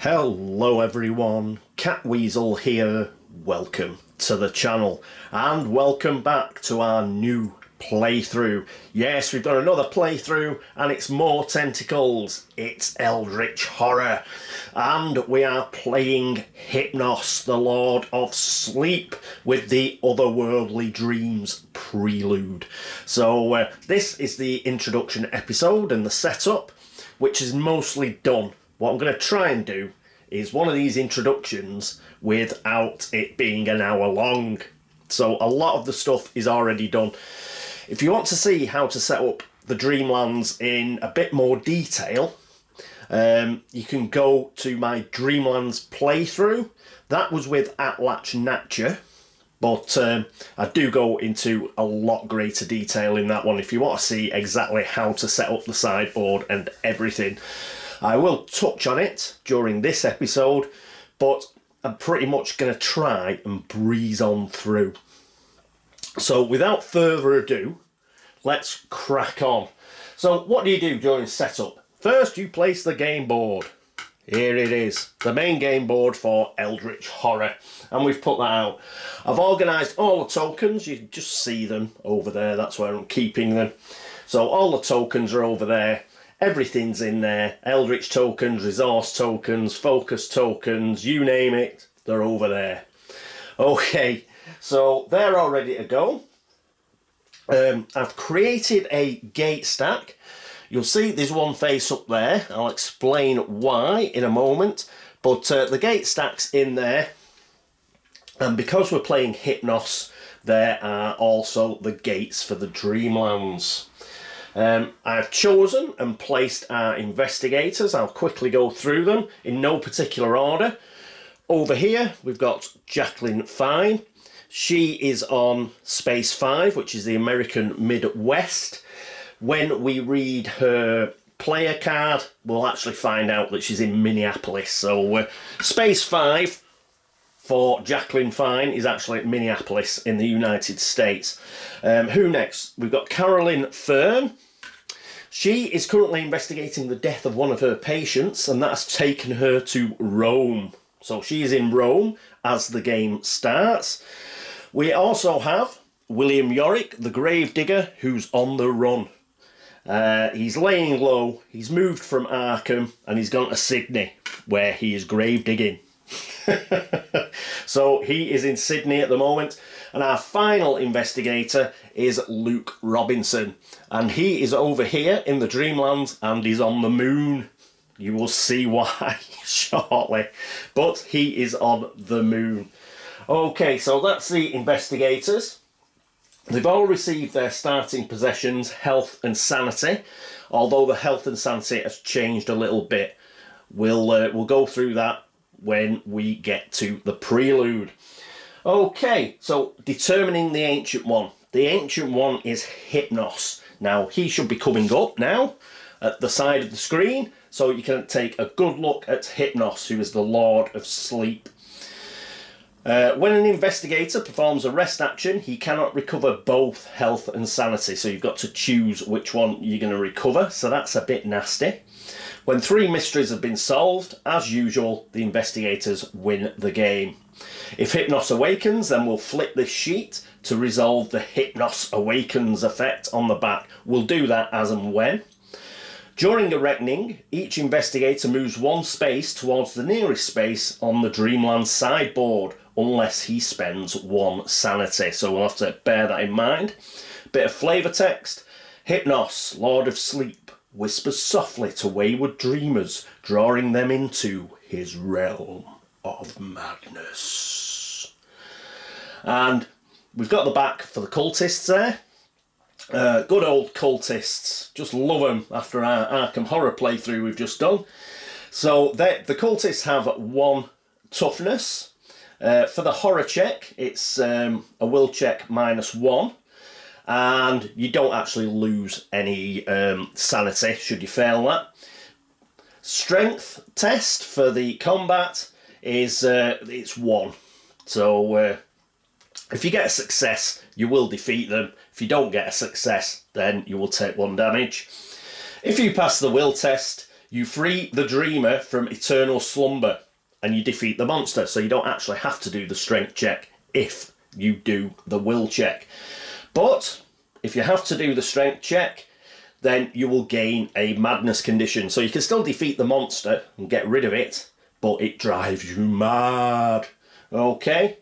Hello everyone, Catweazle here, welcome to the channel and welcome back to our new playthrough. Yes, we've got another playthrough and it's more tentacles, it's Eldritch Horror and we are playing Hypnos, the Lord of Sleep with the Otherworldly Dreams Prelude. So this is the introduction episode and the setup, which is mostly done. What I'm going to try and do is one of these introductions without it being an hour long. So a lot of the stuff is already done. If you want to see how to set up the Dreamlands in a bit more detail, you can go to my Dreamlands playthrough. That was with Atlatch Natcher, but I do go into a lot greater detail in that one if you want to see exactly how to set up the sideboard and everything. I will touch on it during this episode, but I'm pretty much going to try and breeze on through. So without further ado, let's crack on. So what do you do during setup? First you place the game board. Here it is, the main game board for Eldritch Horror, and we've put that out. I've organised all the tokens, you can just see them over there, that's where I'm keeping them. So all the tokens are over there. Everything's in there, Eldritch tokens, resource tokens, focus tokens, you name it, they're over there. Okay, so they're all ready to go. I've created a gate stack. You'll see there's one face up there. I'll explain why in a moment, but the gate stack's in there. And because we're playing Hypnos, there are also the gates for the Dreamlands. I've chosen and placed our investigators. I'll quickly go through them in no particular order. Over here we've got Jacqueline Fine. She is on Space 5, which is the American Midwest. When we read her player card, we'll actually find out that she's in Minneapolis. So Space 5 for Jacqueline Fine is actually at Minneapolis in the United States. Who next? We've got Carolyn Fern. She is currently investigating the death of one of her patients, and that's taken her to Rome. So she is in Rome as the game starts. We also have William Yorick, the gravedigger, who's on the run. He's laying low, he's moved from Arkham, and he's gone to Sydney, where he is grave digging. So he is in Sydney at the moment, and our final investigator is Luke Robinson, and he is over here in the Dreamlands and he's on the moon. You will see why shortly, but he is on the moon. Okay, so that's the investigators. They've all received their starting possessions, health and sanity, although the health and sanity has changed a little bit. We'll go through that when we get to the prelude. Okay, so determining the Ancient One. The Ancient One is Hypnos. Now, he should be coming up now at the side of the screen, so you can take a good look at Hypnos, who is the Lord of Sleep. When an investigator performs a rest action, he cannot recover both health and sanity, so you've got to choose which one you're going to recover, so that's a bit nasty. When 3 mysteries have been solved, as usual, the investigators win the game. If Hypnos awakens, then we'll flip this sheet to resolve the Hypnos Awakens effect on the back. We'll do that as and when. During a reckoning, each investigator moves 1 space towards the nearest space on the Dreamland sideboard, unless he spends 1 sanity. So we'll have to bear that in mind. Bit of flavour text. Hypnos, Lord of Sleep, whispers softly to wayward dreamers, drawing them into his realm of madness. And we've got the back for the cultists there. Good old cultists, just love them after our Arkham Horror playthrough we've just done. So the cultists have 1 toughness. For the horror check, it's a will check -1, and you don't actually lose any sanity should you fail that. Strength test for the combat is it's 1. So if you get a success, you will defeat them. If you don't get a success, then you will take 1 damage. If you pass the will test, you free the dreamer from eternal slumber and you defeat the monster. So you don't actually have to do the strength check if you do the will check. But if you have to do the strength check, then you will gain a madness condition. So you can still defeat the monster and get rid of it, but it drives you mad. Okay.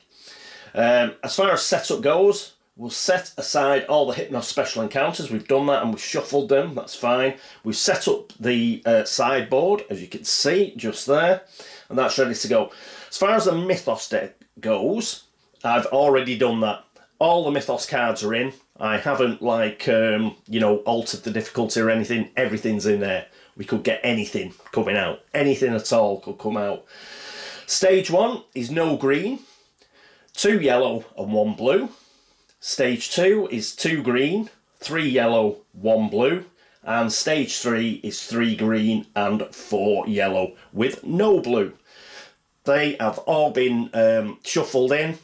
As far as setup goes, we'll set aside all the Hypnos special encounters. We've done that and we've shuffled them. That's fine. We've set up the sideboard, as you can see, just there. And that's ready to go. As far as the Mythos deck goes, I've already done that. All the Mythos cards are in. I haven't, like, altered the difficulty or anything. Everything's in there. We could get anything coming out. Anything at all could come out. Stage 1 is no green, 2 yellow and 1 blue. Stage 2 is 2 green, 3 yellow, 1 blue. And stage 3 is 3 green and 4 yellow with no blue. They have all been shuffled in.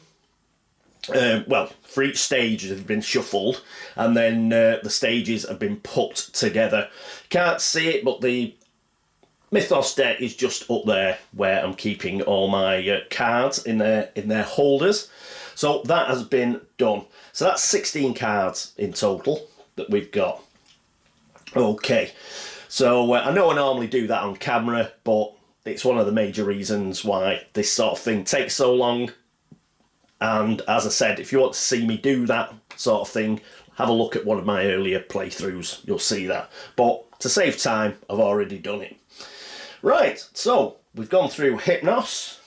For each stage they've been shuffled, and then the stages have been put together. Can't see it, but the Mythos deck is just up there where I'm keeping all my cards in their holders. So that has been done. So that's 16 cards in total that we've got. Okay, so I know I normally do that on camera, but it's one of the major reasons why this sort of thing takes so long. And as I said, if you want to see me do that sort of thing, have a look at one of my earlier playthroughs. You'll see that. But to save time, I've already done it. Right, so we've gone through Hypnos.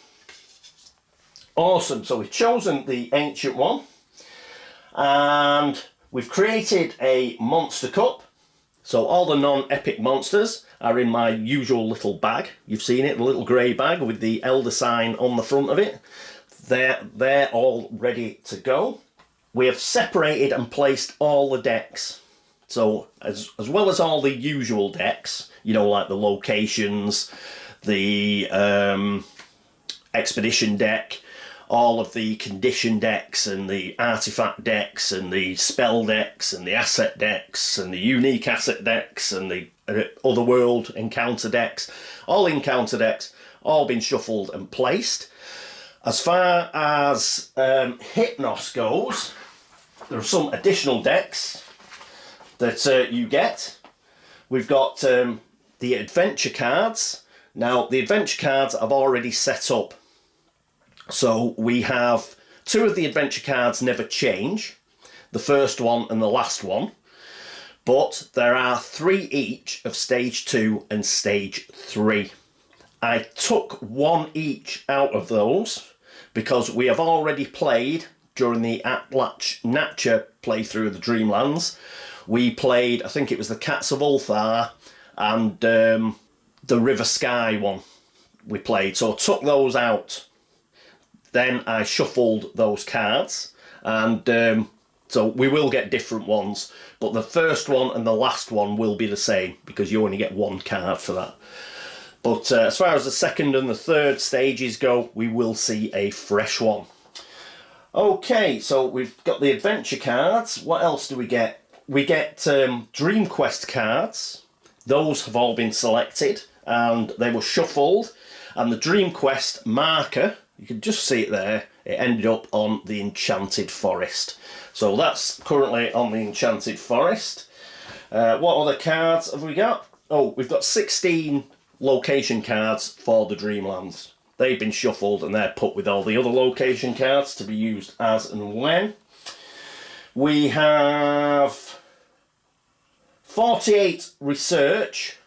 Awesome. So we've chosen the Ancient one. And we've created a Monster Cup. So all the non-epic monsters are in my usual little bag. You've seen it, the little grey bag with the Elder sign on the front of it. They're all ready to go. We have separated and placed all the decks. So as well as all the usual decks, like the locations, the expedition deck, all of the condition decks and the artifact decks and the spell decks and the asset decks and the unique asset decks and the otherworld encounter decks, all been shuffled and placed. As far as Hypnos goes, there are some additional decks that you get. We've got the adventure cards. Now, the adventure cards I've already set up. So we have 2 of the adventure cards never change, the first one and the last one. But there are 3 each of stage 2 and stage 3. I took 1 each out of those because we have already played during the Natcha playthrough of the Dreamlands. We played, I think it was the Cats of Ulthar and the River Sky one we played. So I took those out. Then I shuffled those cards, and so we will get different ones. But the first one and the last one will be the same because you only get 1 card for that. But as far as the second and the third stages go, we will see a fresh one. Okay, so we've got the adventure cards. What else do we get? We get Dream Quest cards. Those have all been selected and they were shuffled. And the Dream Quest marker, you can just see it there, it ended up on the Enchanted Forest. So that's currently on the Enchanted Forest. What other cards have we got? Oh, we've got 16 location cards for the Dreamlands. They've been shuffled and they're put with all the other location cards to be used as and when. We have 48 research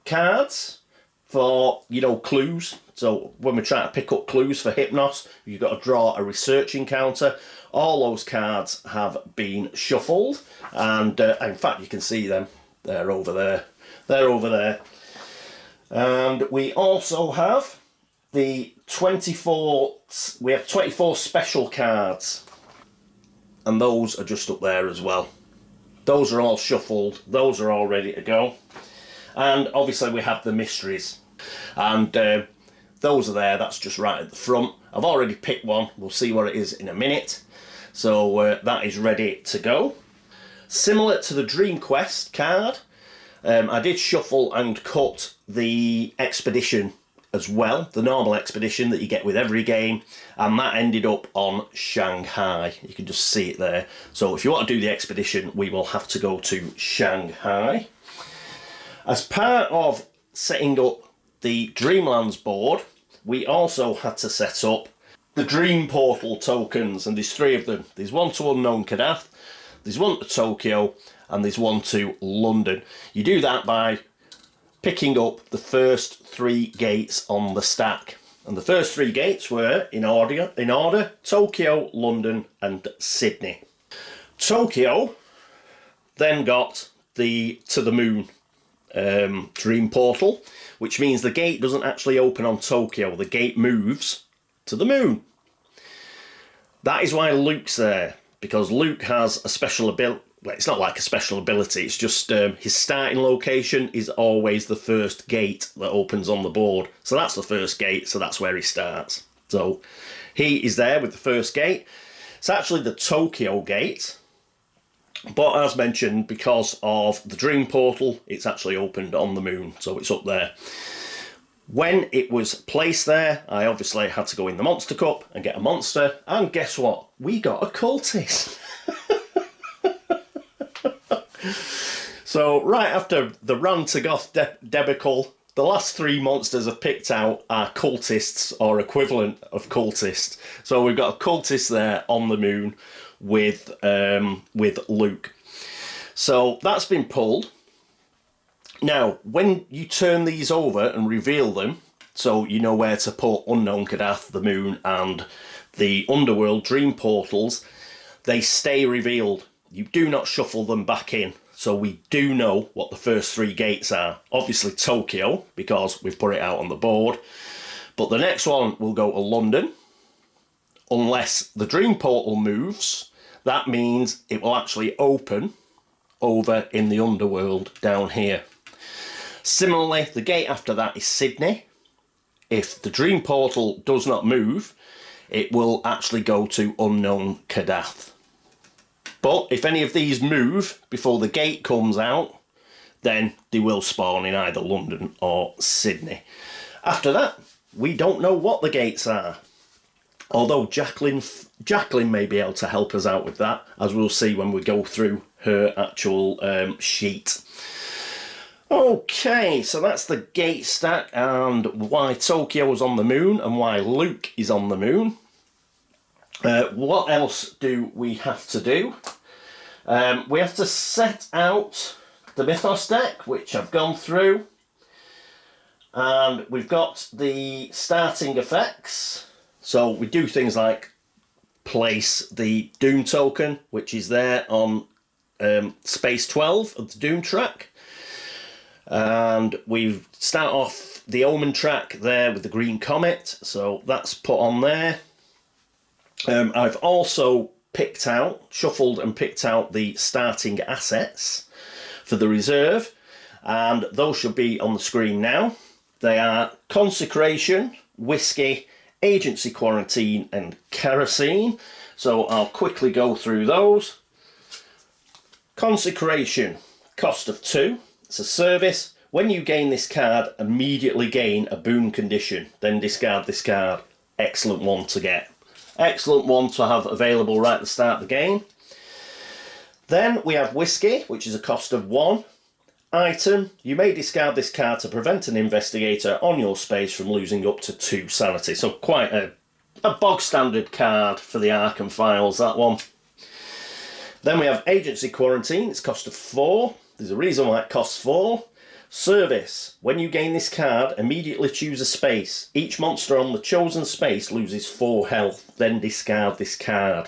cards for, clues. So when we're trying to pick up clues for Hypnos, you've got to draw a research encounter. All those cards have been shuffled. And in fact, you can see them. They're over there. They're over there. And we also have the 24... We have 24 special cards. And those are just up there as well. Those are all shuffled. Those are all ready to go. And obviously we have the mysteries. And those are there. That's just right at the front. I've already picked one. We'll see what it is in a minute. So that is ready to go. Similar to the Dream Quest card, I did shuffle and cut the expedition as well, the normal expedition that you get with every game, and that ended up on Shanghai. You can just see it there. So if you want to do the expedition, we will have to go to Shanghai. As part of setting up the Dreamlands board, we also had to set up the Dream Portal tokens, and there's 3 of them. There's one to Unknown Kadath, there's one to Tokyo, and there's one to London. You do that by picking up the first 3 gates on the stack. And the first 3 gates were, in order, Tokyo, London and Sydney. Tokyo then got the To the Moon Dream Portal, which means the gate doesn't actually open on Tokyo. The gate moves to the moon. That is why Luke's there, because Luke has a special ability. Well, it's not like a special ability, it's just his starting location is always the first gate that opens on the board. So that's the first gate, so that's where he starts. So he is there with the first gate. It's actually the Tokyo gate, but as mentioned, because of the Dream Portal, it's actually opened on the moon, so it's up there. When it was placed there, I obviously had to go in the Monster Cup and get a monster, and guess what? We got a cultist. So right after the Rantagoth debacle, the last 3 monsters I've picked out are cultists or equivalent of cultists. So we've got a cultist there on the moon with Luke. So that's been pulled. Now, when you turn these over and reveal them, so you know where to put Unknown Kadath, the moon, and the Underworld Dream Portals, they stay revealed. You do not shuffle them back in. So we do know what the first 3 gates are. Obviously Tokyo, because we've put it out on the board. But the next one will go to London. Unless the Dream Portal moves, that means it will actually open over in the Underworld down here. Similarly, the gate after that is Sydney. If the Dream Portal does not move, it will actually go to Unknown Kadath. But if any of these move before the gate comes out, then they will spawn in either London or Sydney. After that, we don't know what the gates are. Although Jacqueline may be able to help us out with that, as we'll see when we go through her actual sheet. Okay, so that's the gate stack and why Tokyo is on the moon and why Luke is on the moon. What else do we have to do? We have to set out the Mythos deck, which I've gone through. And we've got the starting effects. So we do things like place the Doom token, which is there on space 12 of the Doom track. And we start off the Omen track there with the Green Comet. So that's put on there. I've also shuffled and picked out the starting assets for the reserve, and those should be on the screen now. They are Consecration, Whiskey, Agency Quarantine and Kerosene. So I'll quickly go through those. Consecration, cost of 2. It's a service. When you gain this card, immediately gain a boon condition, then discard this card. Excellent one to get. Excellent one to have available right at the start of the game. Then we have Whiskey, which is a cost of 1. Item, you may discard this card to prevent an investigator on your space from losing up to 2 sanity. So quite a bog standard card for the Arkham files, that one. Then we have Agency Quarantine, it's cost of 4. There's a reason why it costs 4. Service. When you gain this card, immediately choose a space. Each monster on the chosen space loses 4 health, then discard this card.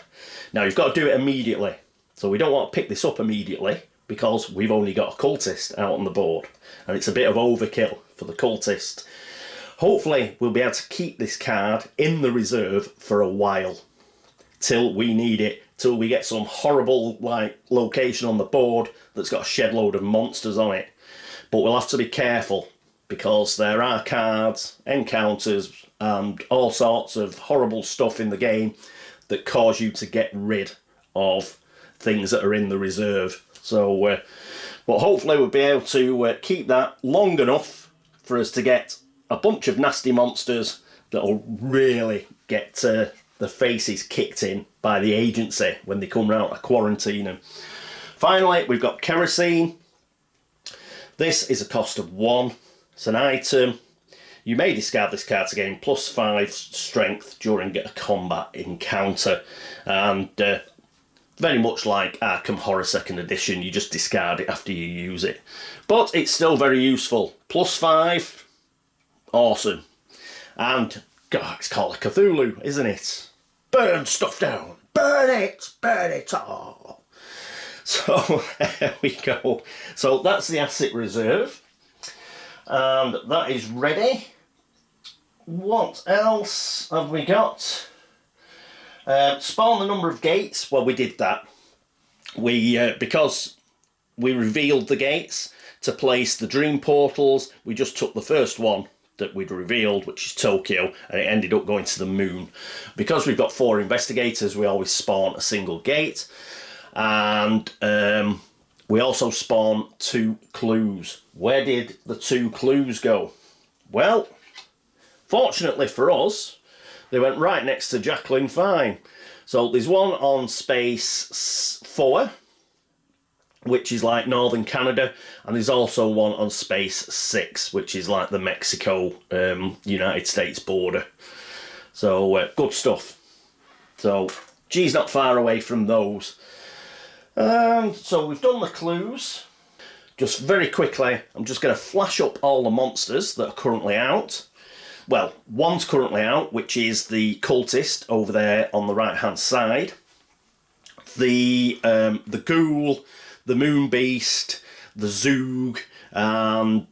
Now you've got to do it immediately. So we don't want to pick this up immediately because we've only got a cultist out on the board. And it's a bit of overkill for the cultist. Hopefully we'll be able to keep this card in the reserve for a while. Till we need it. Till we get some horrible location on the board that's got a shed load of monsters on it. But we'll have to be careful because there are cards, encounters, and all sorts of horrible stuff in the game that cause you to get rid of things that are in the reserve. So But hopefully we'll be able to keep that long enough for us to get a bunch of nasty monsters that'll really get the faces kicked in by the agency when they come round to quarantine them. Finally, we've got kerosene. This is a cost of 1. It's an item. You may discard this card to gain +5 strength during a combat encounter. And very much like Arkham Horror 2nd Edition, you just discard it after you use it. But it's still very useful. +5. Awesome. And, God, it's called a Cthulhu, isn't it? Burn stuff down. Burn it all. So, there we go. So, that's the asset reserve. And that is ready. What else have we got? Spawn the number of gates. Well, we did that. We because we revealed the gates to place the dream portals, we just took the first one that we'd revealed, which is Tokyo, and it ended up going to the moon. Because we've got 4 investigators, we always spawn a single gate. And we also spawn 2 clues. Where did the 2 clues go? Well, fortunately for us, they went right next to Jacqueline fine. So there's one on space 4, which is like northern Canada, and there's also one on space 6, which is like the Mexico United States border. So good stuff. So G's not far away from those. So we've done the clues. Just very quickly, I'm just going to flash up all the monsters that are currently out. Well, one's currently out, which is the cultist over there on the right hand side. The ghoul, the moon beast, the zoog, and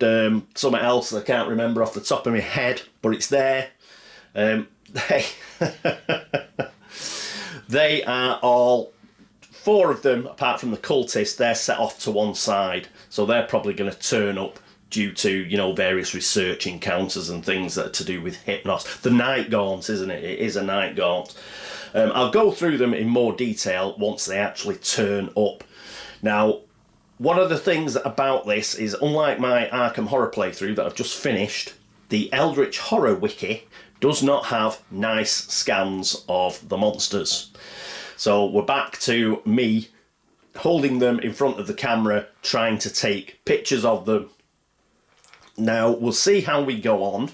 something else that I can't remember off the top of my head, but it's there. They are all, 4 of them, apart from the cultist, they're set off to one side. So they're probably going to turn up due to, you know, various research encounters and things that are to do with Hypnos. The night gaunt, isn't it? It is a night gaunt. I'll go through them in more detail once they actually turn up. Now, one of the things about this is, unlike my Arkham Horror playthrough that I've just finished, the Eldritch Horror Wiki does not have nice scans of the monsters. So we're back to me holding them in front of the camera, trying to take pictures of them. Now, we'll see how we go on.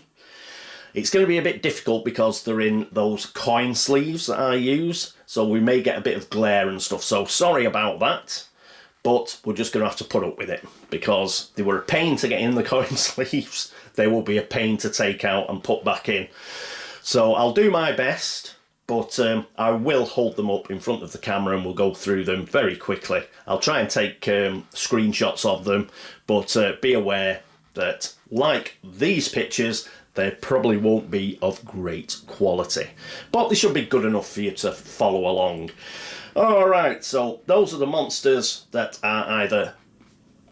It's going to be a bit difficult because they're in those coin sleeves that I use, so we may get a bit of glare and stuff, so sorry about that. But we're just going to have to put up with it, because they were a pain to get in the coin sleeves. They will be a pain to take out and put back in. So I'll do my best, but I will hold them up in front of the camera and we'll go through them very quickly. I'll try and take screenshots of them, but be aware that, like these pictures, they probably won't be of great quality. But they should be good enough for you to follow along. Alright, so those are the monsters that are either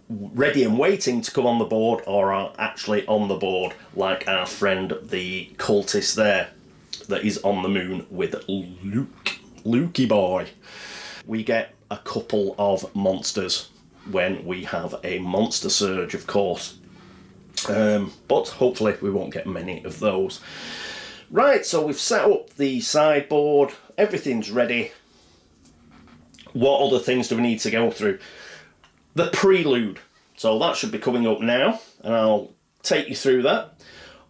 ready and waiting to come on the board or are actually on the board, like our friend the cultist there that is on the moon with Lukey boy. We get a couple of monsters when we have a monster surge, of course. But hopefully we won't get many of those. Right, so we've set up the sideboard, everything's ready. What other things do we need to go through? The Prelude. So that should be coming up now, and I'll take you through that.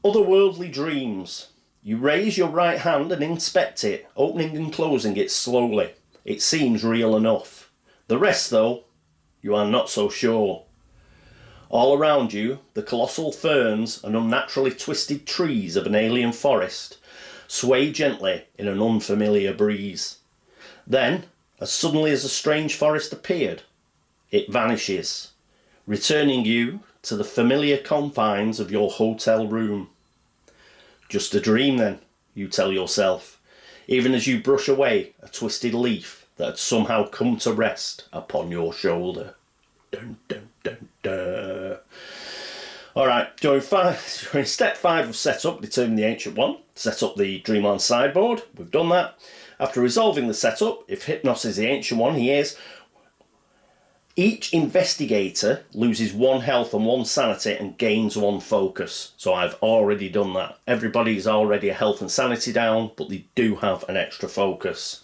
Otherworldly dreams. You raise your right hand and inspect it, opening and closing it slowly. It seems real enough. The rest, though, you are not so sure. All around you, the colossal ferns and unnaturally twisted trees of an alien forest sway gently in an unfamiliar breeze. Then, as suddenly as a strange forest appeared, it vanishes, returning you to the familiar confines of your hotel room. Just a dream then, you tell yourself, even as you brush away a twisted leaf that had somehow come to rest upon your shoulder. Dun, dun, dun, dun. Alright, during step 5 of setup, determine the Ancient One, set up the Dreamlands sideboard. We've done that. After resolving the setup, if Hypnos is the Ancient One, he is, Each investigator loses 1 health and 1 sanity and gains 1 focus. So I've already done that. Everybody's already a health and sanity down, but they do have an extra focus.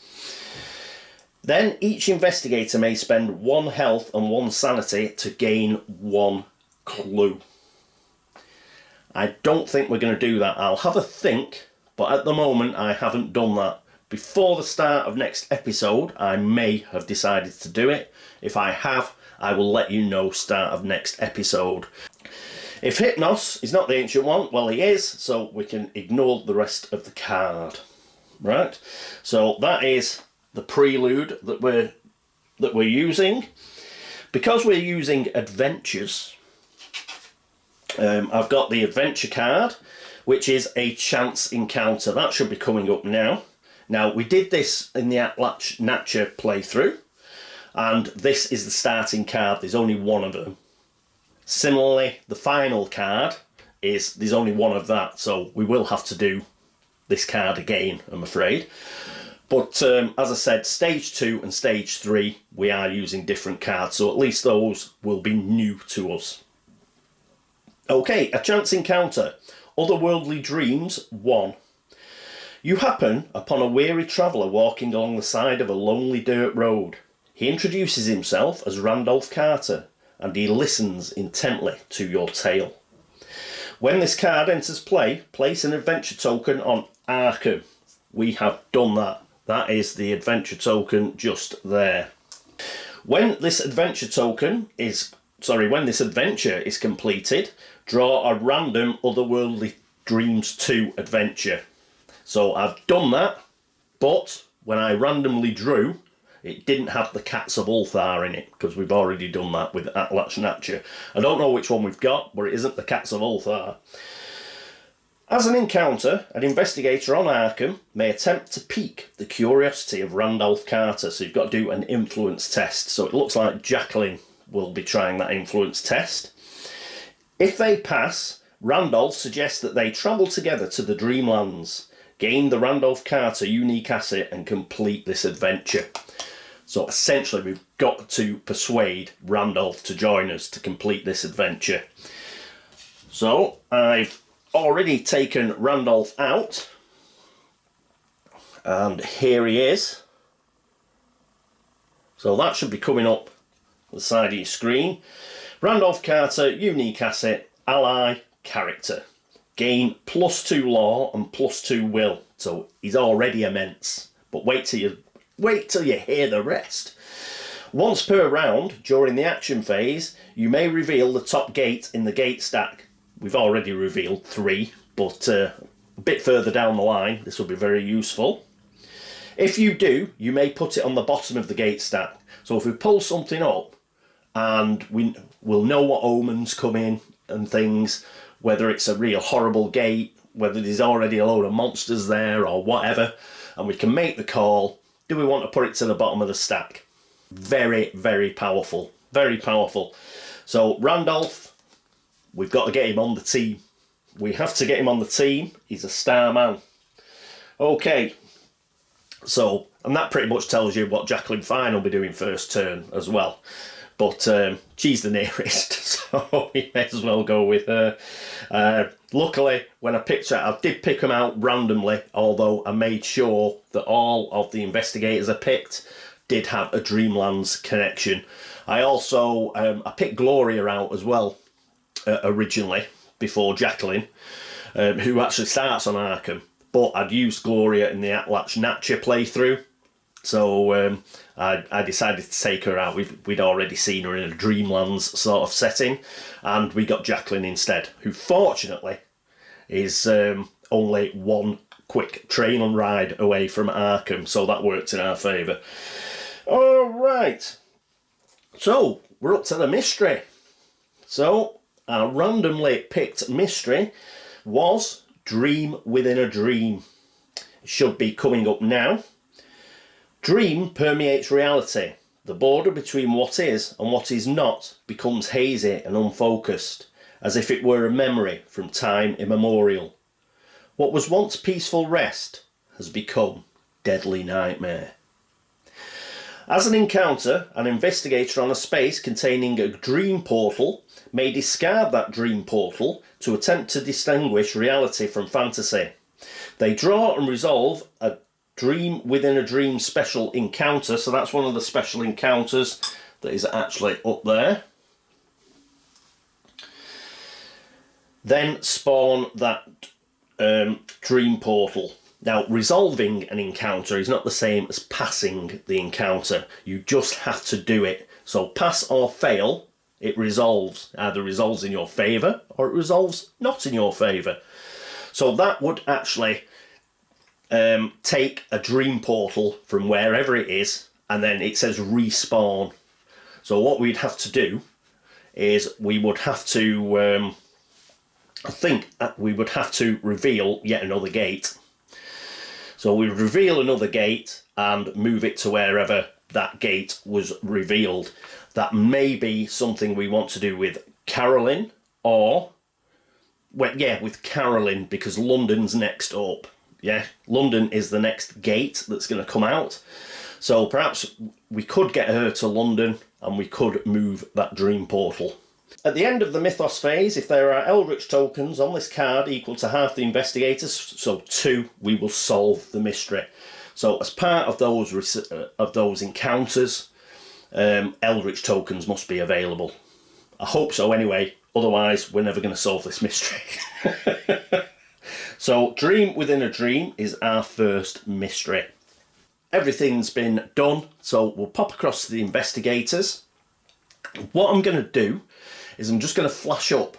Then each investigator may spend 1 health and 1 sanity to gain 1 clue. I don't think we're going to do that. I'll have a think, but at the moment I haven't done that. Before the start of next episode, I may have decided to do it. If I have, I will let you know start of next episode. If Hypnos is not the ancient one, well, he is, so we can ignore the rest of the card. Right? So that is the Prelude that we're using. Because we're using adventures, I've got the adventure card, which is a chance encounter. That should be coming up now. Now, we did this in the Appalachia playthrough, and this is the starting card. There's only 1 of them. Similarly, the final card there's only 1 of that, so we will have to do this card again, I'm afraid. But as I said, stage 2 and stage 3, we are using different cards, so at least those will be new to us. Okay, a chance encounter. Otherworldly Dreams 1. You happen upon a weary traveller walking along the side of a lonely dirt road. He introduces himself as Randolph Carter, and he listens intently to your tale. When this card enters play, place an adventure token on Arkham. We have done that. That is the adventure token just there. When this adventure is completed, draw a random Otherworldly Dreams 2 adventure. So I've done that, but when I randomly drew, it didn't have the Cats of Ulthar in it, because we've already done that with Appalachia. I don't know which one we've got, but it isn't the Cats of Ulthar. As an encounter, an investigator on Arkham may attempt to pique the curiosity of Randolph Carter, so you've got to do an influence test. So it looks like Jacqueline will be trying that influence test. If they pass, Randolph suggests that they travel together to the Dreamlands, gain the Randolph Carter unique asset and complete this adventure. So essentially we've got to persuade Randolph to join us to complete this adventure. So I've already taken Randolph out, and here he is. So that should be coming up the side of your screen. Randolph Carter, unique asset, ally, character. Gain +2 law and +2 will. So he's already immense. But wait till you hear the rest. Once per round, during the action phase, you may reveal the top gate in the gate stack. We've already revealed 3, but a bit further down the line, this will be very useful. If you do, you may put it on the bottom of the gate stack. So if we pull something up, and we'll know what omens come in and things, whether it's a real horrible gate, whether there's already a load of monsters there or whatever, and we can make the call, do we want to put it to the bottom of the stack? Very, very powerful. Very powerful. So Randolph, we've got to get him on the team. We have to get him on the team. He's a star man. Okay. So, and that pretty much tells you what Jacqueline Fine will be doing first turn as well. But she's the nearest, so we may as well go with her. Luckily, when I picked her, I did pick them out randomly, although I made sure that all of the investigators I picked did have a Dreamlands connection. I also I picked Gloria out as well originally, before Jacqueline, who actually starts on Arkham. But I'd used Gloria in the Appalachia playthrough, so I decided to take her out. We'd already seen her in a Dreamlands sort of setting, and we got Jacqueline instead, who fortunately is only 1 quick train and ride away from Arkham, so that worked in our favour. Alright, so we're up to the mystery. So our randomly picked mystery was Dream Within a Dream. It should be coming up now. Dream permeates reality. The border between what is and what is not becomes hazy and unfocused, as if it were a memory from time immemorial. What was once peaceful rest has become deadly nightmare. As an encounter, an investigator on a space containing a dream portal may discard that dream portal to attempt to distinguish reality from fantasy. They draw and resolve a dream within a dream special encounter, so that's one of the special encounters that is actually up there. Then spawn that dream portal. Now, resolving an encounter is not the same as passing the encounter. You just have to do it. So pass or fail, it resolves. Either resolves in your favour or it resolves not in your favour. So that would actually take a dream portal from wherever it is, and then it says respawn. So what we'd have to do is we would have to, I think we would have to reveal yet another gate. So we reveal another gate and move it to wherever that gate was revealed. That may be something we want to do with Carolyn, or, well, yeah, with Carolyn, because London's next up. Yeah, London is the next gate that's going to come out. So perhaps we could get her to London and we could move that dream portal. At the end of the Mythos phase, if there are Eldritch tokens on this card equal to half the investigators, so 2, we will solve the mystery. So as part of those encounters, Eldritch tokens must be available. I hope so anyway, otherwise we're never going to solve this mystery. So Dream Within a Dream is our first mystery. Everything's been done, so we'll pop across to the investigators. What I'm going to do is I'm just going to flash up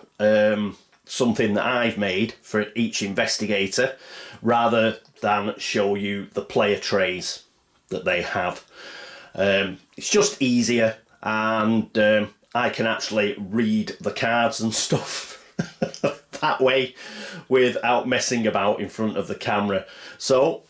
something that I've made for each investigator rather than show you the player trays that they have. It's just easier, and I can actually read the cards and stuff that way without messing about in front of the camera. So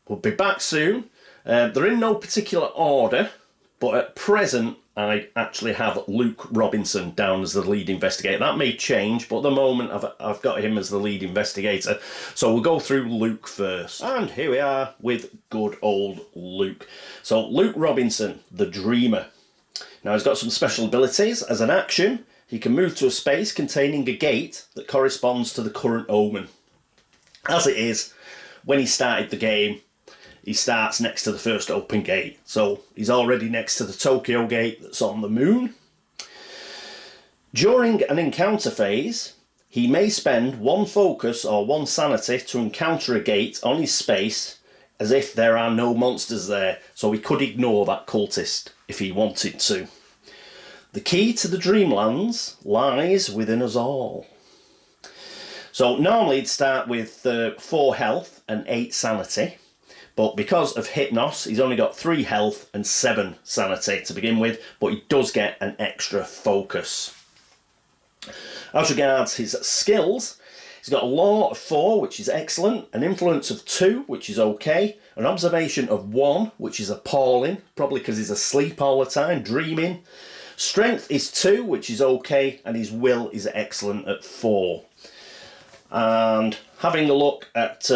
we'll be back soon. They're in no particular order, but at present I actually have Luke Robinson down as the lead investigator. That may change, but at the moment I've got him as the lead investigator. So we'll go through Luke first. And here we are with good old Luke. So Luke Robinson, the Dreamer. Now he's got some special abilities. As an action, he can move to a space containing a gate that corresponds to the current omen. As it is, when he started the game, he starts next to the first open gate. So he's already next to the Tokyo gate that's on the moon. During an encounter phase, he may spend 1 focus or 1 sanity to encounter a gate on his space as if there are no monsters there. So he could ignore that cultist if he wanted to. The key to the Dreamlands lies within us all. So normally he'd start with 4 health and 8 sanity. But because of Hypnos, he's only got 3 health and 7 sanity to begin with, but he does get an extra focus. As regards his skills, he's got a Law of 4, which is excellent, an Influence of 2, which is okay, an Observation of 1, which is appalling, probably because he's asleep all the time, dreaming. Strength is 2, which is okay, and his Will is excellent at 4. And having a look at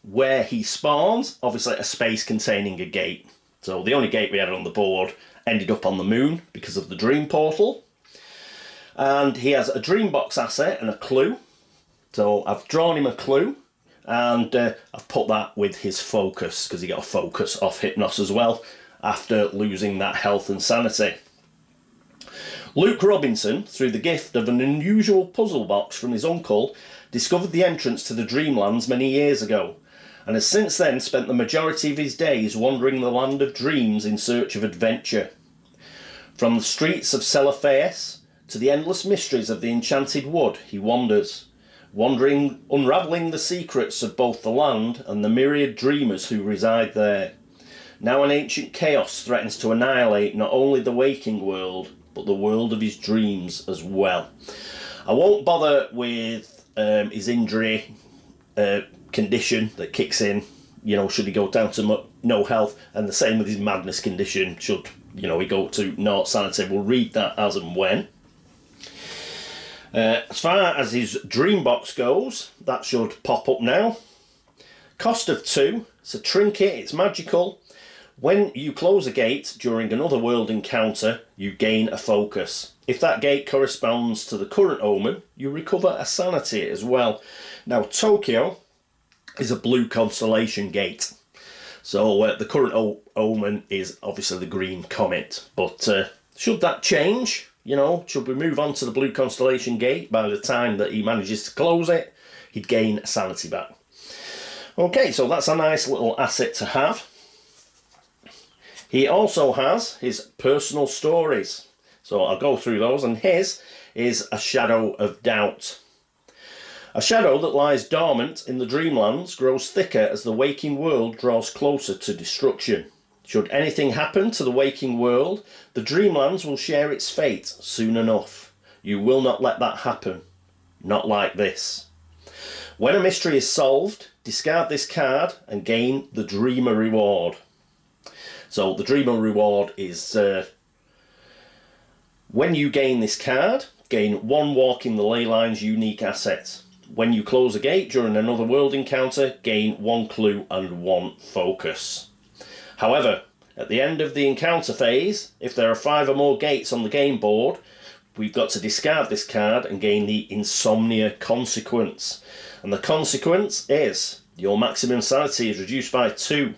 where he spawns, obviously a space containing a gate. So the only gate we had on the board ended up on the moon because of the dream portal. And he has a dream box asset and a clue. So I've drawn him a clue, and I've put that with his focus, because he got a focus off Hypnos as well after losing that health and sanity. Luke Robinson, through the gift of an unusual puzzle box from his uncle, discovered the entrance to the Dreamlands many years ago, and has since then spent the majority of his days wandering the land of dreams in search of adventure. From the streets of Celophaeus to the endless mysteries of the Enchanted Wood, he wanders, unravelling the secrets of both the land and the myriad dreamers who reside there. Now an ancient chaos threatens to annihilate not only the waking world, but the world of his dreams as well. I won't bother with his injury condition that kicks in, should he go down to no health, and the same with his madness condition should, he go to 0 sanity. We'll read that as and when. As far as his dream box goes, that should pop up now. Cost of 2, it's a trinket, it's magical. When you close a gate during another world encounter, you gain a focus. If that gate corresponds to the current omen, you recover a sanity as well. Now, Tokyo is a blue constellation gate. So the current omen is obviously the green comet. But should that change, you know, should we move on to the blue constellation gate by the time that he manages to close it, he'd gain a sanity back. Okay, so that's a nice little asset to have. He also has his personal stories. So I'll go through those, and his is a shadow of doubt. A shadow that lies dormant in the Dreamlands grows thicker as the waking world draws closer to destruction. Should anything happen to the waking world, the Dreamlands will share its fate soon enough. You will not let that happen. Not like this. When a mystery is solved, discard this card and gain the Dreamer reward. So the Dreamer reward is when you gain this card, gain 1 Walking the Ley Lines unique asset. When you close a gate during another world encounter, gain 1 clue and 1 focus. However, at the end of the encounter phase, if there are 5 or more gates on the game board, we've got to discard this card and gain the Insomnia consequence. And the consequence is your maximum sanity is reduced by 2.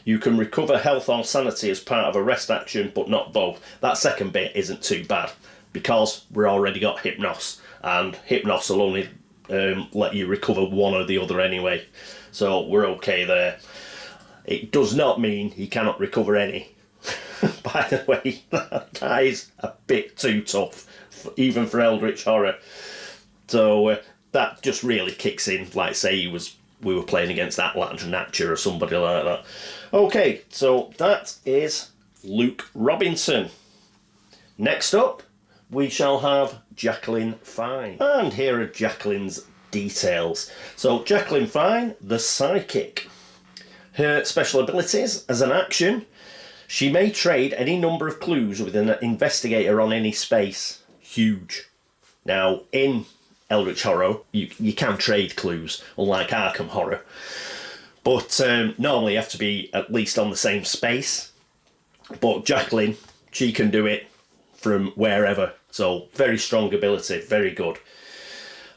You can recover health or sanity as part of a rest action, but not both. That second bit isn't too bad, because we've already got Hypnos, and Hypnos will only let you recover one or the other anyway. So we're okay there. It does not mean he cannot recover any. By the way, that is a bit too tough, even for Eldritch Horror. So that just really kicks in, like say we were playing against Atlantic Nature or somebody like that. Okay, so that is Luke Robinson. Next up, we shall have Jacqueline Fine. And here are Jacqueline's details. So Jacqueline Fine, the Psychic. Her special abilities, as an action, she may trade any number of clues with an investigator on any space. Huge. Now, in Eldritch Horror, you can trade clues, unlike Arkham Horror. But normally you have to be at least on the same space. But Jacqueline, she can do it from wherever. So, very strong ability, very good.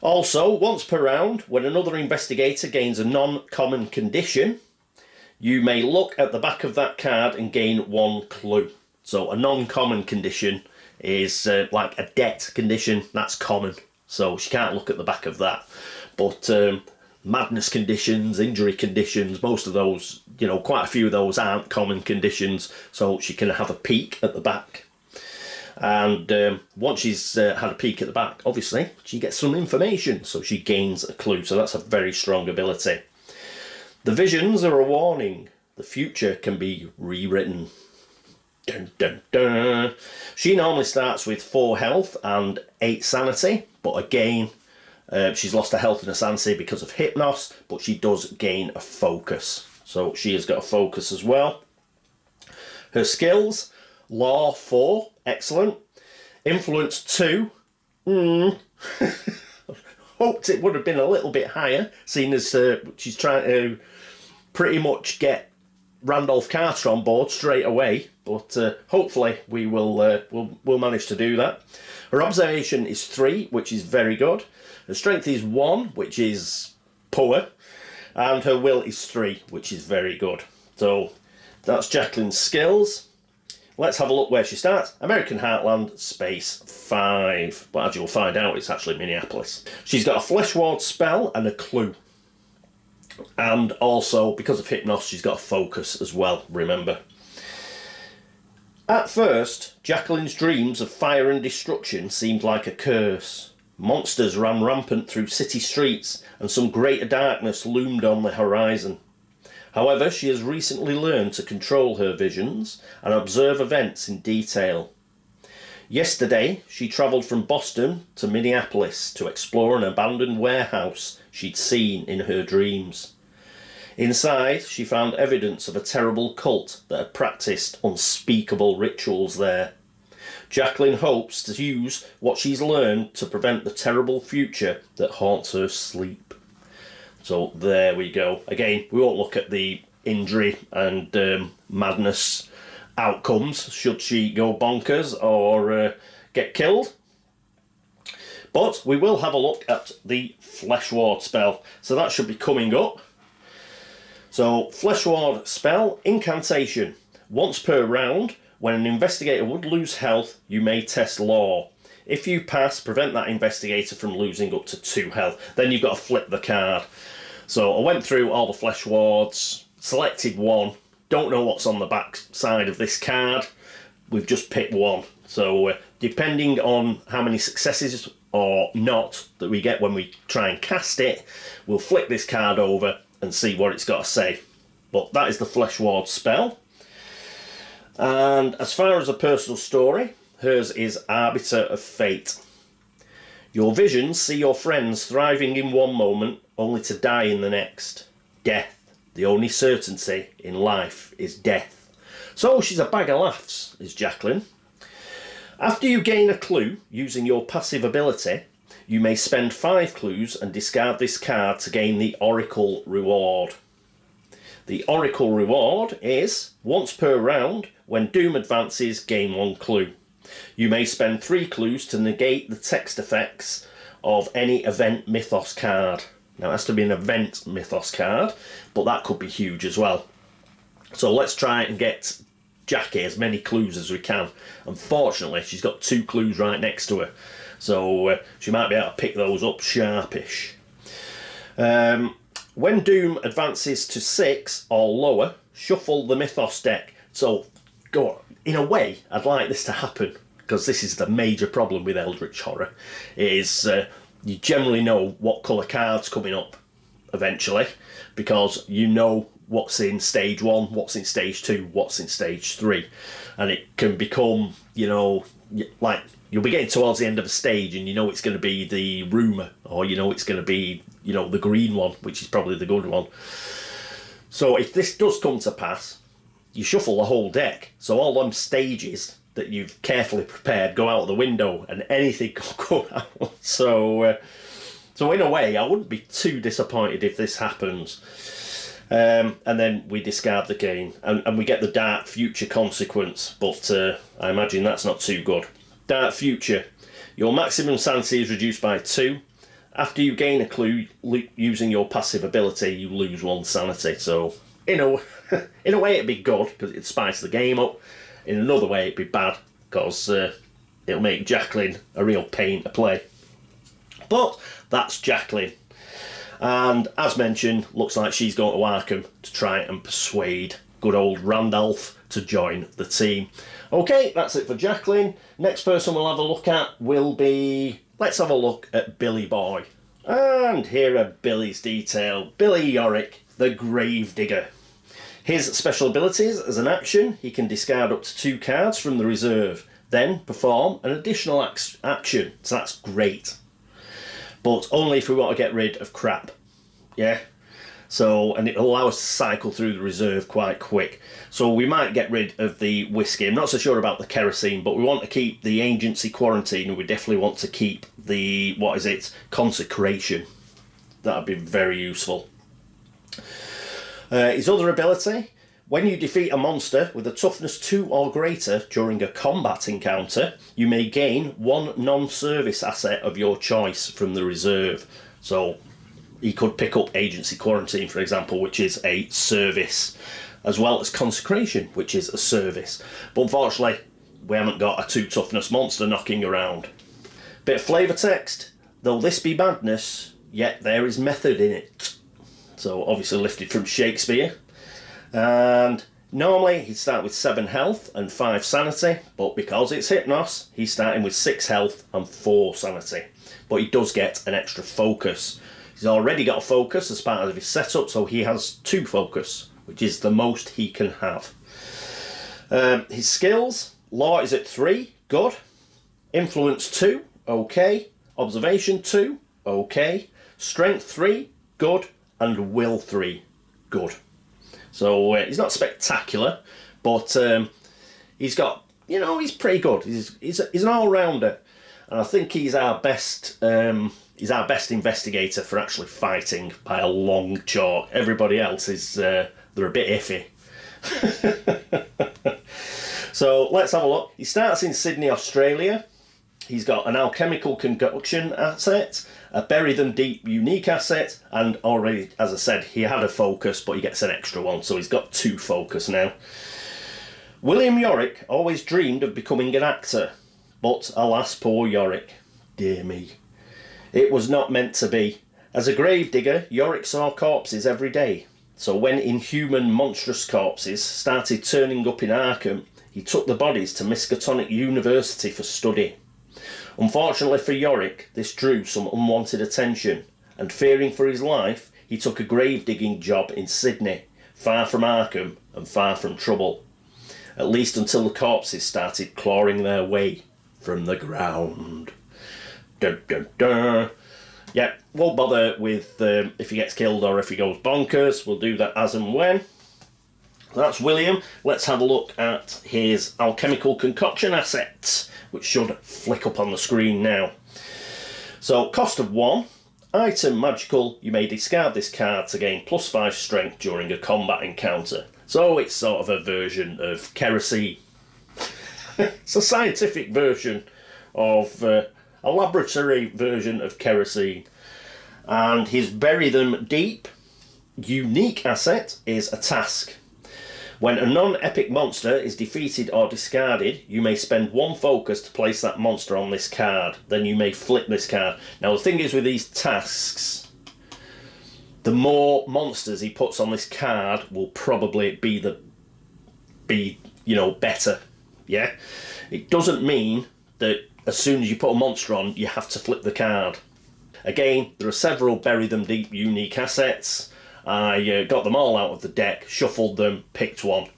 Also, once per round, when another investigator gains a non-common condition, you may look at the back of that card and gain 1 clue. So, a non-common condition is like a debt condition, that's common. So she can't look at the back of that. But madness conditions, injury conditions, most of those, you know, quite a few of those aren't common conditions. So she can have a peek at the back. And once she's had a peek at the back, obviously, she gets some information. So she gains a clue. So that's a very strong ability. The visions are a warning. The future can be rewritten. Dun, dun, dun. She normally starts with 4 health and 8 sanity, but again, she's lost her health and her sanity because of Hypnos, but she does gain a focus. So she has got a focus as well. Her skills, Law 4, excellent. Influence 2, hoped it would have been a little bit higher, seeing as she's trying to pretty much get Randolph Carter on board straight away, but hopefully we will we'll manage to do that. Her observation is 3, which is very good. Her strength is 1, which is poor, and her will is 3, which is very good. So that's Jacqueline's skills. Let's have a look where she starts. American Heartland, space 5. But as you'll find out, it's actually Minneapolis. She's got a Flesh Ward spell and a clue. And also, because of Hypnos, she's got a focus as well, remember. At first, Jacqueline's dreams of fire and destruction seemed like a curse. Monsters ran rampant through city streets, and some greater darkness loomed on the horizon. However, she has recently learned to control her visions and observe events in detail. Yesterday, she travelled from Boston to Minneapolis to explore an abandoned warehouse she'd seen in her dreams. Inside, she found evidence of a terrible cult that had practiced unspeakable rituals there. Jacqueline hopes to use what she's learned to prevent the terrible future that haunts her sleep. So there we go. Again, we won't look at the injury and madness outcomes should she go bonkers or get killed. But we will have a look at the Flesh Ward spell. So that should be coming up. So Flesh Ward spell, incantation. Once per round, when an investigator would lose health, you may test law. If you pass, prevent that investigator from losing up to 2 health. Then you've got to flip the card. So I went through all the Flesh Wards, selected one. Don't know what's on the back side of this card. We've just picked one. So depending on how many successes or not that we get when we try and cast it, we'll flip this card over and see what it's got to say. But that is the Flesh Ward spell. And as far as a personal story, hers is Arbiter of Fate. Your visions see your friends thriving in one moment, only to die in the next. Death. The only certainty in life is death. So she's a bag of laughs, is Jacqueline. After you gain a clue using your passive ability, you may spend 5 clues and discard this card to gain the Oracle reward. The Oracle reward is, once per round, when Doom advances, gain 1 clue. You may spend 3 clues to negate the text effects of any event mythos card. Now it has to be an event mythos card, but that could be huge as well. So let's try and get Jackie as many clues as we can. Unfortunately, she's got 2 clues right next to her, so she might be able to pick those up sharpish. When Doom advances to 6 or lower, shuffle the Mythos deck. So, go on. In a way, I'd like this to happen, because this is the major problem with Eldritch Horror, is you generally know what colour card's coming up eventually, because you know what's in stage 1, what's in stage 2, what's in stage 3. And it can become, you know, like you'll be getting towards the end of a stage and you know it's going to be the rumour, or you know it's going to be, you know, the green one, which is probably the good one. So if this does come to pass, you shuffle the whole deck. So all them stages that you've carefully prepared go out the window and anything can go out. So in a way, I wouldn't be too disappointed if this happens. And then we discard the game and we get the Dark Future consequence, but I imagine that's not too good. Dark Future. Your maximum sanity is reduced by 2. After you gain a clue using your passive ability, you lose 1 sanity. So in a way it'd be good because it'd spice the game up. In another way it'd be bad because it'll make Jacqueline a real pain to play. But that's Jacqueline. And as mentioned, looks like she's going to Arkham to try and persuade good old Randolph to join the team. Okay, that's it for Jacqueline. Next person we'll have a look at will be... Let's have a look at Billy Boy. And here are Billy's detail. Billy Yorick, the Gravedigger. His special abilities, as an action, he can discard up to 2 cards from the reserve, then perform an additional action. So that's great. But only if we want to get rid of crap. Yeah? So, and it'll allow us to cycle through the reserve quite quick. So we might get rid of the whiskey. I'm not so sure about the kerosene, but we want to keep the agency quarantine, and we definitely want to keep the, consecration. That'd be very useful. His other ability, when you defeat a monster with a toughness 2 or greater during a combat encounter, you may gain 1 non-service asset of your choice from the reserve. So he could pick up Agency Quarantine, for example, which is a service, as well as Consecration, which is a service. But unfortunately, we haven't got a 2 toughness monster knocking around. Bit of flavour text. Though this be madness, yet there is method in it. So obviously lifted from Shakespeare. And normally he'd start with 7 health and 5 sanity, but because it's Hypnos, he's starting with 6 health and 4 sanity. But he does get an extra focus. He's already got a focus as part of his setup, so he has 2 focus, which is the most he can have. His skills, Law is at 3, good. Influence 2, okay. Observation 2, okay. Strength 3, good. And Will 3, good. So he's not spectacular, but he's got, you know, he's pretty good. He's an all-rounder, and I think he's our best investigator for actually fighting by a long chalk. Everybody else is they're they're a bit iffy. So let's have a look. He starts in Sydney, Australia. He's got an alchemical concoction asset, a bury them deep unique asset, and already, as I said, he had a focus, but he gets an extra one, so he's got 2 focus now. William Yorick always dreamed of becoming an actor, but alas, poor Yorick. Dear me. It was not meant to be. As a gravedigger, Yorick saw corpses every day, so when inhuman monstrous corpses started turning up in Arkham, he took the bodies to Miskatonic University for study. Unfortunately for Yorick, this drew some unwanted attention, and fearing for his life, he took a grave-digging job in Sydney, far from Arkham and far from trouble. At least until the corpses started clawing their way from the ground. Dun, dun, dun. Yeah, won't bother with if he gets killed or if he goes bonkers. We'll do that as and when. That's William. Let's have a look at his alchemical concoction assets, which should flick up on the screen now. So, cost of 1. Item magical. You may discard this card to gain +5 strength during a combat encounter. So it's sort of a version of kerosene. It's a scientific version of a laboratory version of kerosene. And his bury them deep unique asset is a task. When a non-epic monster is defeated or discarded, you may spend 1 focus to place that monster on this card. Then you may flip this card. Now the thing is with these tasks, the more monsters he puts on this card will probably be better. Yeah? It doesn't mean that as soon as you put a monster on, you have to flip the card. Again, there are several bury them deep unique assets. I got them all out of the deck, shuffled them, picked one.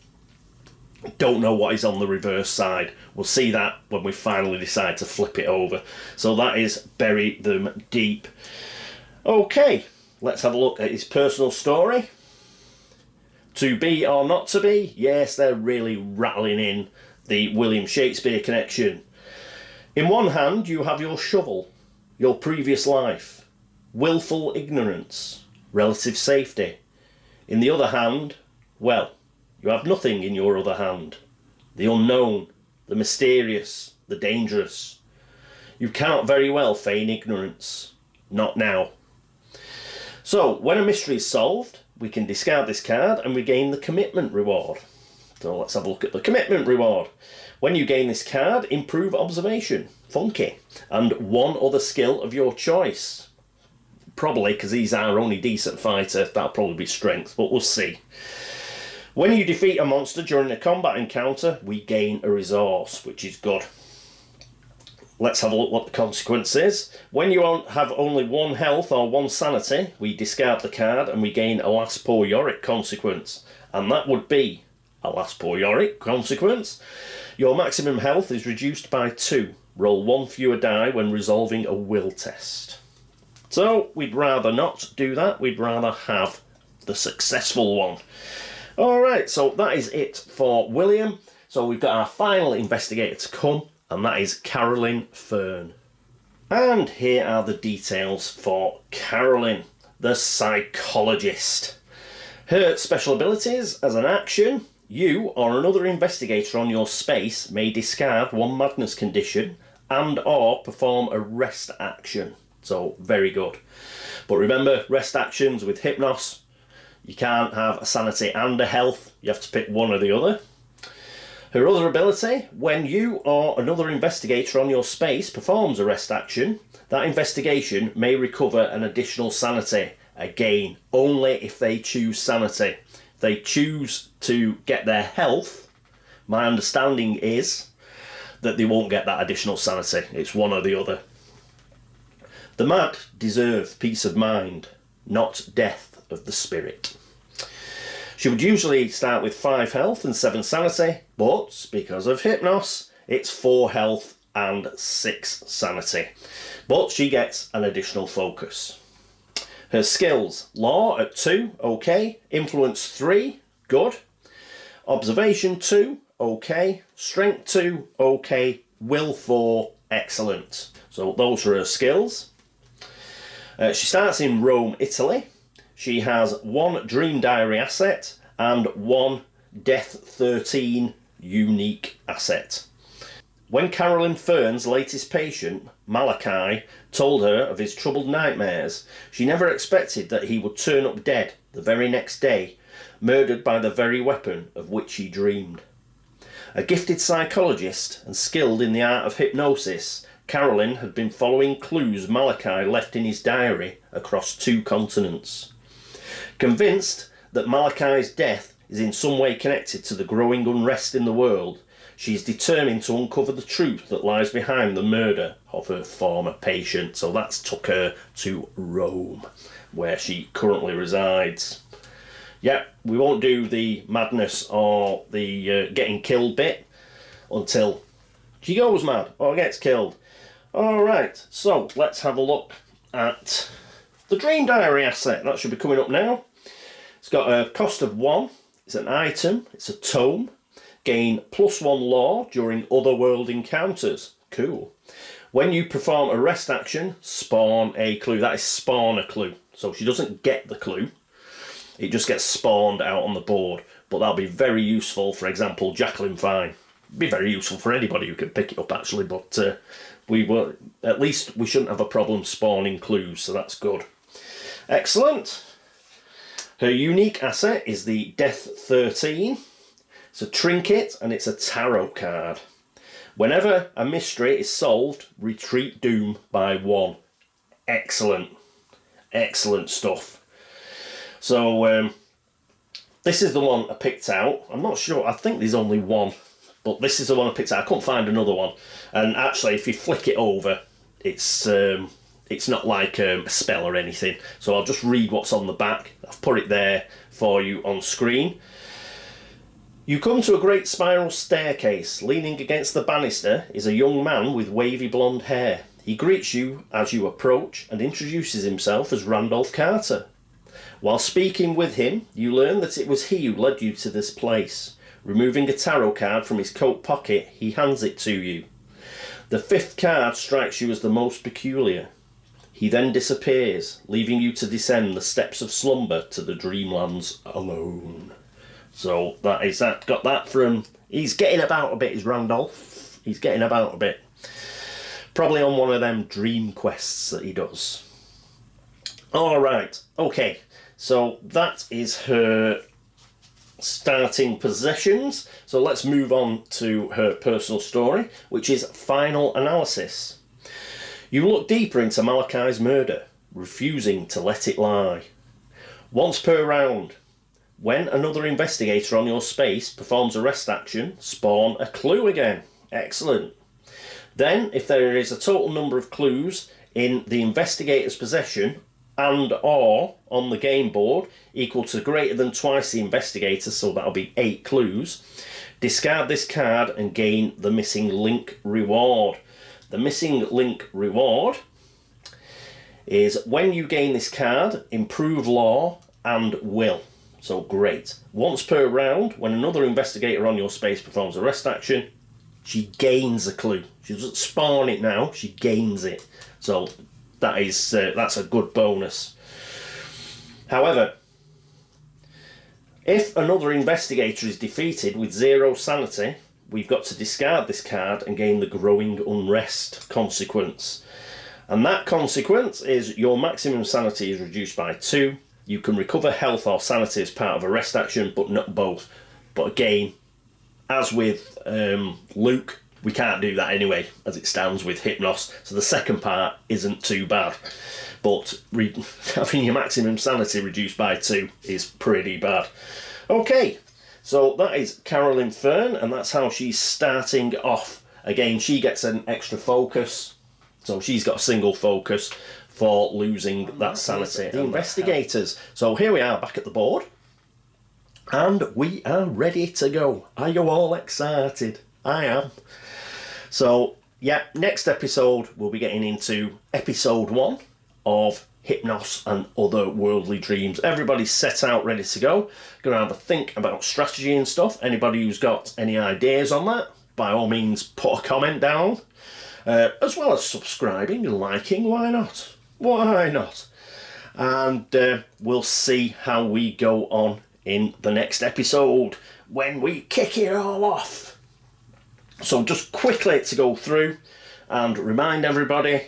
Don't know what is on the reverse side. We'll see that when we finally decide to flip it over. So that is bury them deep. Okay, let's have a look at his personal story. To be or not to be? Yes, they're really rattling in the William Shakespeare connection. In one hand, you have your shovel, your previous life, willful ignorance, relative safety. In the other hand, well, you have nothing in your other hand. The unknown, the mysterious, the dangerous. You cannot very well feign ignorance. Not now. So, when a mystery is solved, we can discard this card and we gain the commitment reward. So let's have a look at the commitment reward. When you gain this card, improve observation. Funky. And 1 other skill of your choice. Probably, because he's our only decent fighter, that'll probably be strength, but we'll see. When you defeat a monster during a combat encounter, we gain a resource, which is good. Let's have a look what the consequence is. When you have only 1 health or 1 sanity, we discard the card and we gain alas poor Yorick consequence. And that would be, alas poor Yorick consequence, your maximum health is reduced by 2. Roll 1 fewer die when resolving a will test. So, we'd rather not do that, we'd rather have the successful one. Alright, so that is it for William. So we've got our final investigator to come, and that is Carolyn Fern. And here are the details for Carolyn, the psychologist. Her special abilities: as an action, you or another investigator on your space may discard 1 madness condition and or perform a rest action. So, very good. But remember, rest actions with Hypnos, you can't have a sanity and a health. You have to pick one or the other. Her other ability: when you or another investigator on your space performs a rest action, that investigation may recover an additional sanity. Again, only if they choose sanity. If they choose to get their health, my understanding is that they won't get that additional sanity. It's one or the other. The mad deserve peace of mind, not death of the spirit. She would usually start with 5 health and 7 sanity, but because of Hypnos, it's 4 health and 6 sanity. But she gets an additional focus. Her skills: Law at 2, okay. Influence 3, good. Observation 2, okay. Strength 2, okay. Will 4, excellent. So those are her skills. She starts in Rome, Italy. She has 1 Dream Diary asset and 1 Death 13 unique asset. When Carolyn Fern's latest patient, Malachi, told her of his troubled nightmares, she never expected that he would turn up dead the very next day, murdered by the very weapon of which he dreamed. A gifted psychologist and skilled in the art of hypnosis, Carolyn had been following clues Malachi left in his diary across 2 continents. Convinced that Malachi's death is in some way connected to the growing unrest in the world, she is determined to uncover the truth that lies behind the murder of her former patient. So that's took her to Rome, where she currently resides. Yeah, we won't do the madness or the getting killed bit until she goes mad or gets killed. Alright, so let's have a look at the Dream Diary asset. That should be coming up now. It's got a cost of 1. It's an item. It's a tome. Gain +1 lore during otherworld encounters. Cool. When you perform a rest action, spawn a clue. That is spawn a clue. So she doesn't get the clue. It just gets spawned out on the board. But that'll be very useful, for example, Jacqueline Fine. Be very useful for anybody who can pick it up, actually. But at least we shouldn't have a problem spawning clues, so that's good. Excellent. Her unique asset is the Death 13. It's a trinket and it's a tarot card. Whenever a mystery is solved, retreat doom by 1. Excellent. Excellent stuff. So this is the one I picked out. I'm not sure. I think there's only one. But this is the one I picked out. I couldn't find another one. And actually, if you flick it over, it's not like a spell or anything. So I'll just read what's on the back. I've put it there for you on screen. You come to a great spiral staircase. Leaning against the banister is a young man with wavy blonde hair. He greets you as you approach and introduces himself as Randolph Carter. While speaking with him, you learn that it was he who led you to this place. Removing a tarot card from his coat pocket, he hands it to you. The 5th card strikes you as the most peculiar. He then disappears, leaving you to descend the steps of slumber to the Dreamlands alone. So that is that. Got that from... He's getting about a bit, is Randolph. He's getting about a bit. Probably on one of them dream quests that he does. Alright, okay. So that is her starting possessions. So let's move on to her personal story, which is Final Analysis. You look deeper into Malachi's murder, refusing to let it lie. Once per round, when another investigator on your space performs a rest action, spawn a clue again. Excellent. Then, if there is a total number of clues in the investigator's possession and or on the game board equal to greater than twice the investigator, so that'll be 8 clues, discard this card and gain the missing link reward. The missing link reward is when you gain this card, improve law and will. So great. Once per round, when another investigator on your space performs a rest action, she gains a clue. She doesn't spawn it now, she gains it. So that's a good bonus. However, if another investigator is defeated with 0 sanity, we've got to discard this card and gain the growing unrest consequence. And that consequence is your maximum sanity is reduced by 2. You can recover health or sanity as part of a rest action, but not both. But again, as with Luke, we can't do that anyway, as it stands with Hypnos. So the second part isn't too bad. But having your maximum sanity reduced by 2 is pretty bad. Okay, so that is Carolyn Fern, and that's how she's starting off. Again, she gets an extra focus. So she's got a single focus for losing that sanity. The investigators. So here we are back at the board. And we are ready to go. Are you all excited? I am. So, yeah, next episode we'll be getting into episode 1 of Hypnos and Otherworldly Dreams. Everybody's set out, ready to go. Going to have a think about strategy and stuff. Anybody who's got any ideas on that, by all means, put a comment down. As well as subscribing and liking, why not? Why not? And we'll see how we go on in the next episode when we kick it all off. So just quickly to go through and remind everybody,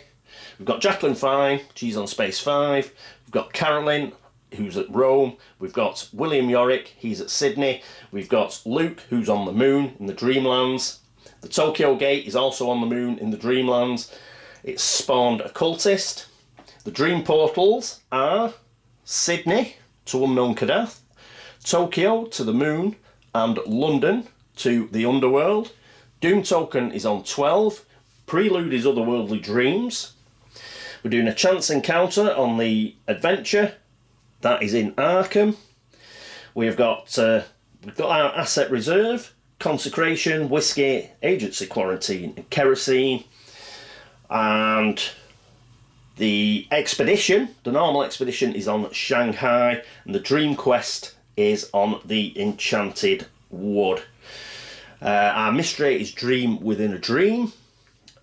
we've got Jacqueline fine, she's on Space 5. We've got Carolyn, who's at Rome. We've got William Yorick, he's at Sydney. We've got Luke, who's on the moon in the Dreamlands. The Tokyo Gate is also on the moon in the Dreamlands. It's spawned a cultist. The dream portals are Sydney to Unknown Kadath, Tokyo to the moon, and London to the underworld. Doom token is on 12. Prelude is Otherworldly Dreams. We're doing a chance encounter on the adventure. That is in Arkham. We've got our asset reserve, consecration, whiskey, agency quarantine, and kerosene. And the expedition, the normal expedition, is on Shanghai, and the dream quest is on the Enchanted Wood. Our mystery is Dream Within a Dream,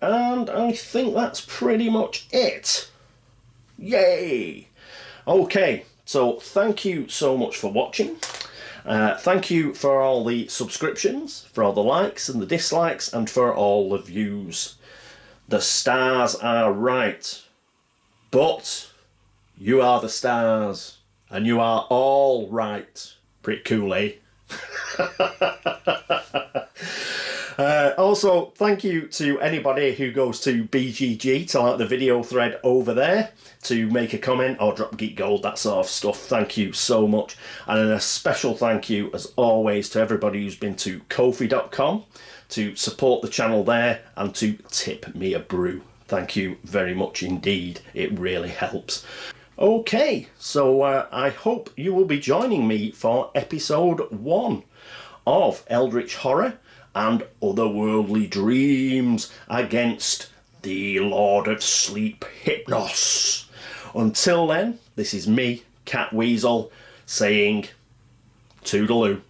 and I think that's pretty much it. Yay! Okay, so thank you so much for watching. Thank you for all the subscriptions, for all the likes and the dislikes, and for all the views. The stars are right, but you are the stars, and you are all right. Pretty cool, eh? Also, thank you to anybody who goes to BGG to like the video thread over there to make a comment or drop geek gold, that sort of stuff. Thank you so much. And a special thank you, as always, to everybody who's been to Ko-fi.com to support the channel there and to tip me a brew. Thank you very much indeed. It really helps. Okay, so I hope you will be joining me for episode 1 of Eldritch Horror and Otherworldly Dreams against the Lord of Sleep Hypnos. Until then, this is me, Catweazle, saying toodaloo.